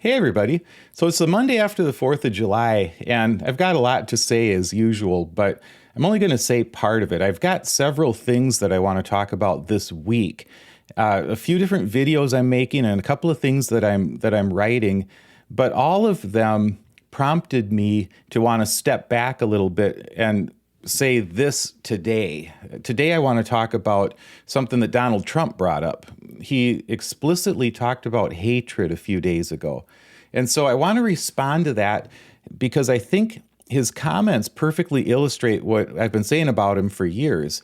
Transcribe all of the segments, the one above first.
Hey, everybody. So it's the Monday after the 4th of July, and I've got a lot to say as usual, but I'm only going to say part of it. I've got several things that I want to talk about this week. A few different videos I'm making and a couple of things that I'm writing, but all of them prompted me to want to step back a little bit and say this today. Today, I want to talk about something that Donald Trump brought up. He explicitly talked about hatred a few days ago. And so I want to respond to that because I think his comments perfectly illustrate what I've been saying about him for years.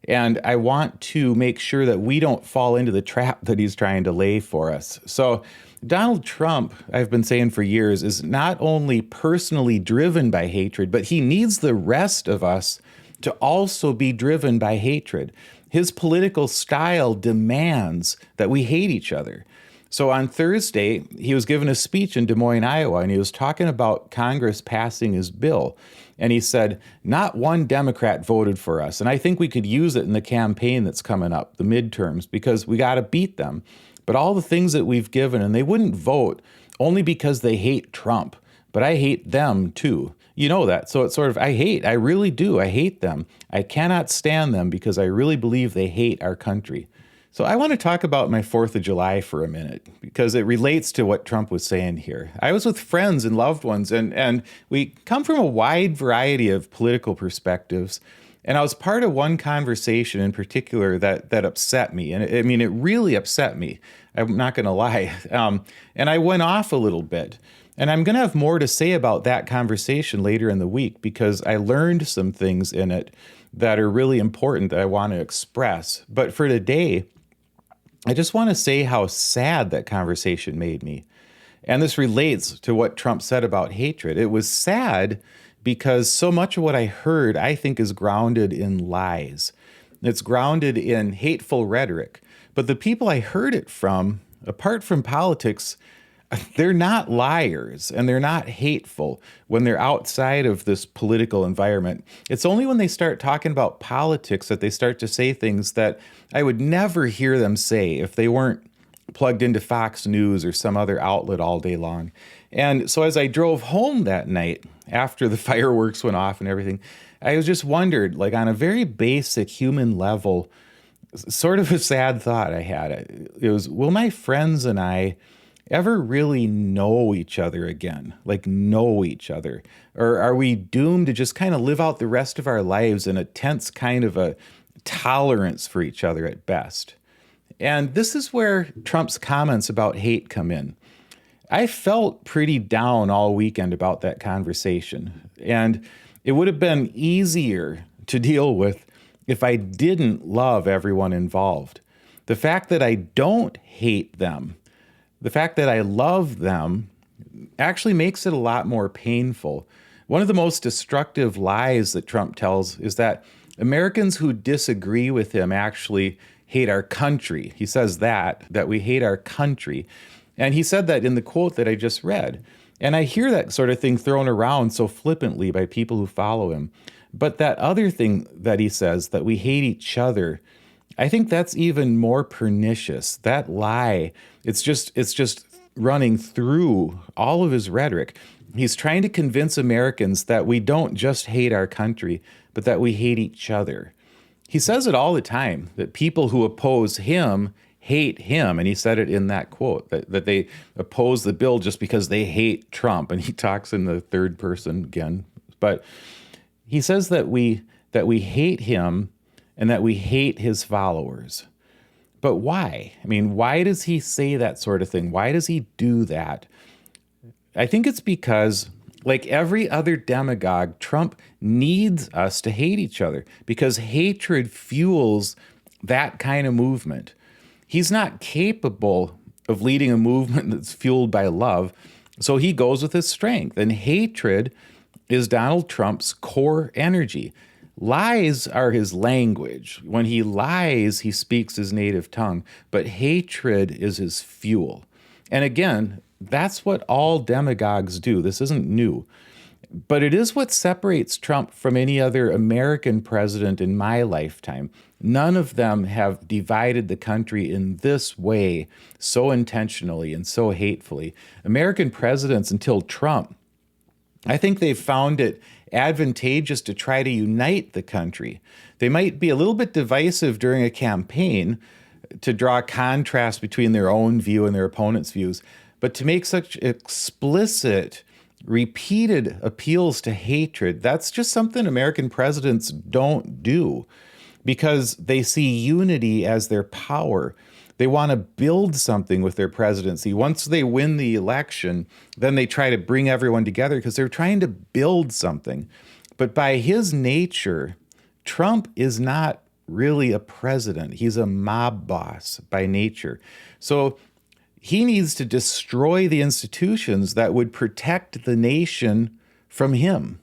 And I want to make sure that we don't fall into the trap that he's trying to lay for us. So Donald Trump, I've been saying for years, is not only personally driven by hatred, but he needs the rest of us to also be driven by hatred. His political style demands that we hate each other. So on Thursday, he was giving a speech in Des Moines, Iowa, and he was talking about Congress passing his bill. And he said, not one Democrat voted for us. And I think we could use it in the campaign that's coming up, the midterms, because we got to beat them. But all the things that we've given, and they wouldn't vote only because they hate Trump. But I hate them too. You know that. So it's sort of, I really do. I hate them. I cannot stand them because I really believe they hate our country. So I want to talk about my 4th of July for a minute because it relates to what Trump was saying here. I was with friends and loved ones, and we come from a wide variety of political perspectives. And I was part of one conversation in particular that upset me. And it really upset me. I'm not going to lie. And I went off a little bit. And I'm going to have more to say about that conversation later in the week because I learned some things in it that are really important that I want to express. But for today, I just want to say how sad that conversation made me. And this relates to what Trump said about hatred. It was sad because so much of what I heard, I think, is grounded in lies. It's grounded in hateful rhetoric. But the people I heard it from, apart from politics, they're not liars and they're not hateful when they're outside of this political environment. It's only when they start talking about politics that they start to say things that I would never hear them say if they weren't plugged into Fox News or some other outlet all day long. And so as I drove home that night after the fireworks went off and everything, I was just wondered, like on a very basic human level, sort of a sad thought I had. It was, will my friends and I ever really know each other again? Like know each other? Or are we doomed to just kind of live out the rest of our lives in a tense kind of a tolerance for each other at best? And this is where Trump's comments about hate come in. I felt pretty down all weekend about that conversation. And it would have been easier to deal with if I didn't love everyone involved. The fact that I don't hate them, the fact that I love them actually makes it a lot more painful. One of the most destructive lies that Trump tells is that Americans who disagree with him actually hate our country. He says that we hate our country. And he said that in the quote that I just read. And I hear that sort of thing thrown around so flippantly by people who follow him. But that other thing that he says, that we hate each other, I think that's even more pernicious. That lie, it's just running through all of his rhetoric. He's trying to convince Americans that we don't just hate our country, but that we hate each other. He says it all the time, that people who oppose him hate him. And he said it in that quote, that they oppose the bill just because they hate Trump. And he talks in the third person again. But he says that we hate him and that we hate his followers. But why? I mean, why does he say that sort of thing? Why does he do that? I think it's because, like every other demagogue, Trump needs us to hate each other because hatred fuels that kind of movement. He's not capable of leading a movement that's fueled by love, so he goes with his strength. And hatred is Donald Trump's core energy. Lies are his language. When he lies, he speaks his native tongue, but hatred is his fuel. And again, that's what all demagogues do. This isn't new. But it is what separates Trump from any other American president in my lifetime. None of them have divided the country in this way, so intentionally and so hatefully. American presidents until Trump, I think they've found it advantageous to try to unite the country. They might be a little bit divisive during a campaign to draw a contrast between their own view and their opponent's views, but to make such explicit, repeated appeals to hatred, that's just something American presidents don't do because they see unity as their power. They want to build something with their presidency. Once they win the election, then they try to bring everyone together because they're trying to build something. But by his nature, Trump is not really a president. He's a mob boss by nature. So he needs to destroy the institutions that would protect the nation from him.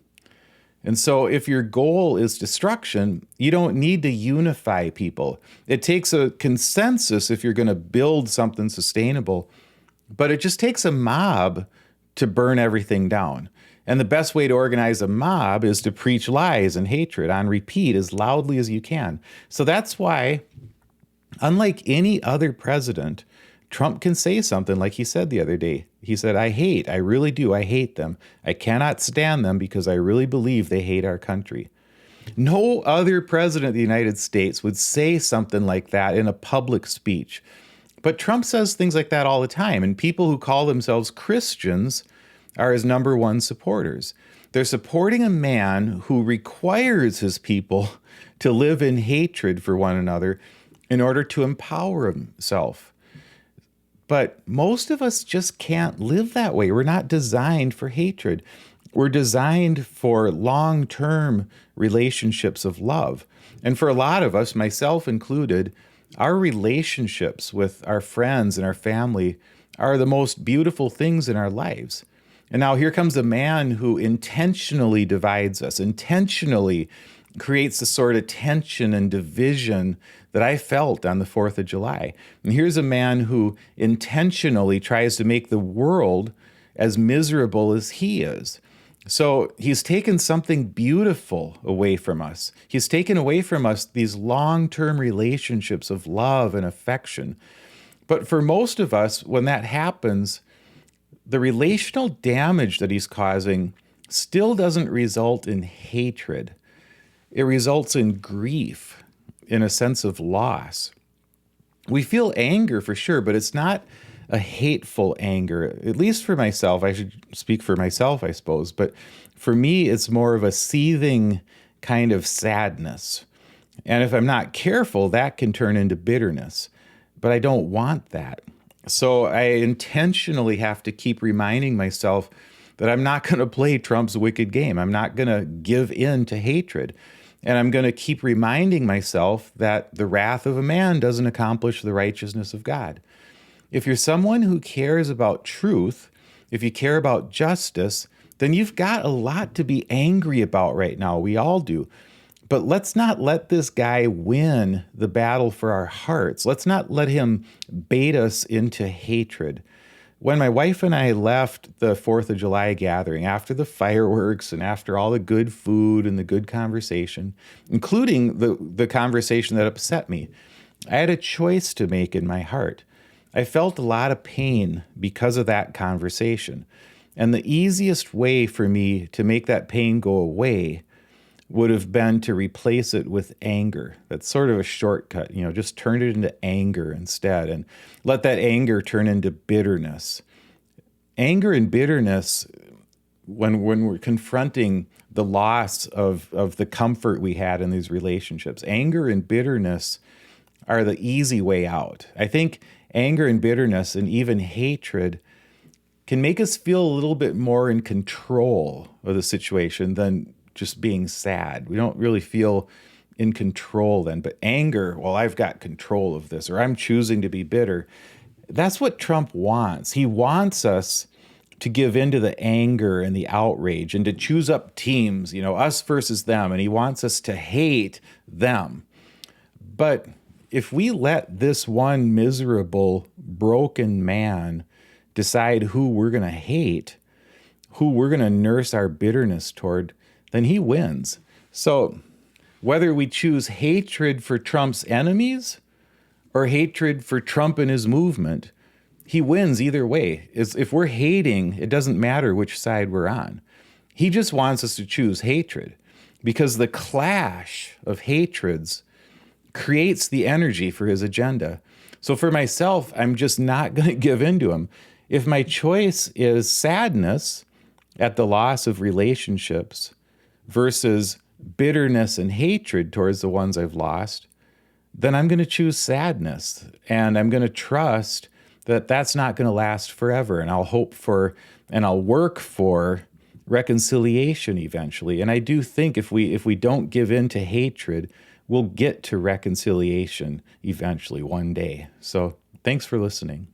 And so if your goal is destruction, you don't need to unify people. It takes a consensus if you're going to build something sustainable, but it just takes a mob to burn everything down. And the best way to organize a mob is to preach lies and hatred on repeat as loudly as you can. So that's why, unlike any other president, Trump can say something like he said the other day. He said, I really do, I hate them. I cannot stand them because I really believe they hate our country. No other president of the United States would say something like that in a public speech. But Trump says things like that all the time, and people who call themselves Christians are his number one supporters. They're supporting a man who requires his people to live in hatred for one another in order to empower himself. But most of us just can't live that way. We're not designed for hatred. We're designed for long-term relationships of love. And for a lot of us, myself included, our relationships with our friends and our family are the most beautiful things in our lives. And now here comes a man who intentionally divides us, intentionally creates a sort of tension and division that I felt on the 4th of July. And here's a man who intentionally tries to make the world as miserable as he is. So he's taken something beautiful away from us. He's taken away from us these long-term relationships of love and affection. But for most of us, when that happens, the relational damage that he's causing still doesn't result in hatred. It results in grief, in a sense of loss. We feel anger for sure, but it's not a hateful anger, at least for myself. I should speak for myself, I suppose. But for me, it's more of a seething kind of sadness. And if I'm not careful, that can turn into bitterness. But I don't want that. So I intentionally have to keep reminding myself that I'm not going to play Trump's wicked game. I'm not going to give in to hatred. And I'm going to keep reminding myself that the wrath of a man doesn't accomplish the righteousness of God. If you're someone who cares about truth, if you care about justice, then you've got a lot to be angry about right now. We all do. But let's not let this guy win the battle for our hearts. Let's not let him bait us into hatred. When my wife and I left the 4th of July gathering, after the fireworks and after all the good food and the good conversation, including the conversation that upset me, I had a choice to make in my heart. I felt a lot of pain because of that conversation. And the easiest way for me to make that pain go away would have been to replace it with anger. That's sort of a shortcut, just turn it into anger instead and let that anger turn into bitterness. Anger and bitterness, when we're confronting the loss of the comfort we had in these relationships, anger and bitterness are the easy way out. I think anger and bitterness and even hatred can make us feel a little bit more in control of the situation than just being sad. We don't really feel in control then. But anger, well, I've got control of this, or I'm choosing to be bitter. That's what Trump wants. He wants us to give into the anger and the outrage and to choose up teams, us versus them. And he wants us to hate them. But if we let this one miserable, broken man decide who we're going to hate, who we're going to nurse our bitterness toward, then he wins. So whether we choose hatred for Trump's enemies or hatred for Trump and his movement, he wins either way. If we're hating, it doesn't matter which side we're on. He just wants us to choose hatred because the clash of hatreds creates the energy for his agenda. So for myself, I'm just not going to give in to him. If my choice is sadness at the loss of relationships versus bitterness and hatred towards the ones I've lost, then I'm going to choose sadness. And I'm going to trust that that's not going to last forever. And I'll hope for and I'll work for reconciliation eventually. And I do think if we don't give in to hatred, we'll get to reconciliation eventually one day. So thanks for listening.